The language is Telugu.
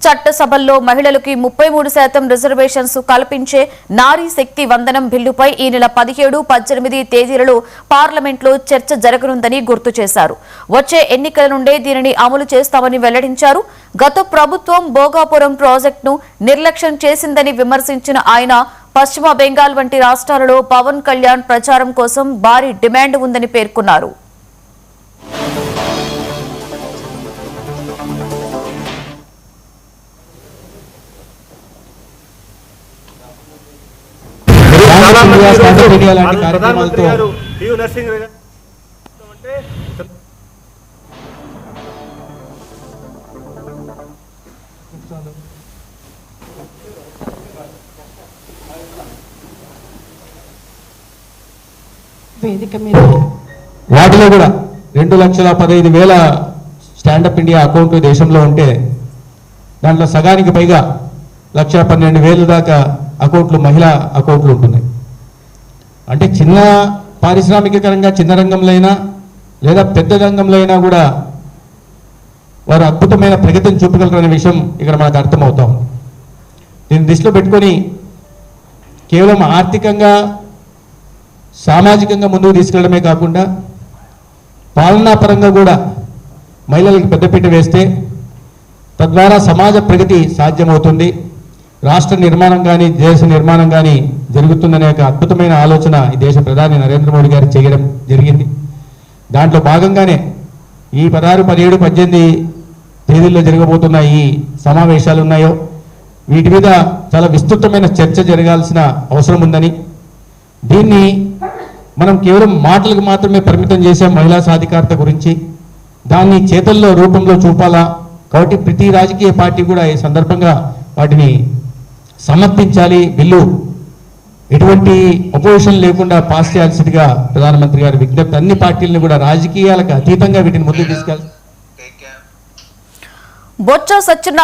చట్టసభల్లో మహిళలకు 33% రిజర్వేషన్స్ కల్పించే నారీ శక్తి వందనం బిల్లుపై ఈ నెల 17, 18 తేదీలలో పార్లమెంట్లో చర్చ జరగనుందని గుర్తు చేశారు. వచ్చే ఎన్నికల నుండే దీనిని అమలు చేస్తామని వెల్లడించారు. గత ప్రభుత్వం భోగాపురం ప్రాజెక్టును నిర్లక్ష్యం చేసిందని విమర్శించిన ఆయన పశ్చిమ బెంగాల్ వంటి రాష్ట్రాలలో పవన్ కళ్యాణ్ ప్రచారం కోసం భారీ డిమాండ్ ఉందని పేర్కొన్నారు. వాటిలో కూడా 2,15,000 స్టాండప్ ఇండియా అకౌంట్ దేశంలో ఉంటే దాంట్లో సగానికి పైగా 1,12,000 దాకా అకౌంట్లు మహిళా అకౌంట్లు ఉంటున్నాయి. అంటే చిన్న పారిశ్రామికకరంగా చిన్న రంగంలో అయినా లేదా పెద్ద రంగంలో అయినా కూడా వారు అద్భుతమైన ప్రగతిని చూపగలరనే విషయం ఇక్కడ మనకు అర్థమవుతా ఉంది. దీన్ని దృష్టిలో పెట్టుకొని కేవలం ఆర్థికంగా సామాజికంగా ముందుకు తీసుకెళ్లడమే కాకుండా పాలనాపరంగా కూడా మహిళలకు పెద్దపీట వేస్తే తద్వారా సమాజ ప్రగతి సాధ్యమవుతుంది, రాష్ట్ర నిర్మాణం కానీ దేశ నిర్మాణం కానీ జరుగుతుందనే ఒక అద్భుతమైన ఆలోచన ఈ దేశ ప్రధాని నరేంద్ర మోడీ గారు చేయడం జరిగింది. దాంట్లో భాగంగానే ఈ 16, 17, 18 తేదీల్లో జరగబోతున్న ఈ సమావేశాలు ఉన్నాయో వీటి మీద చాలా విస్తృతమైన చర్చ జరగాల్సిన అవసరం ఉందని, దీన్ని మనం కేవలం మాటలకు మాత్రమే పరిమితం చేసే మహిళా సాధికారత గురించి దాన్ని చేతల్లో రూపంలో చూపాలా. కాబట్టి ప్రతి రాజకీయ పార్టీ కూడా ఈ సందర్భంగా వాటిని సమర్థించాలి. బిల్లు ఎటువంటి అపోజిషన్ లేకుండా పాస్ చేయాల్సిందిగా ప్రధానమంత్రి గారి విజ్ఞప్తి. అన్ని పార్టీలను కూడా రాజకీయాలకు అతీతంగా వీటిని ముందుకు తీసుకెళ్తారు.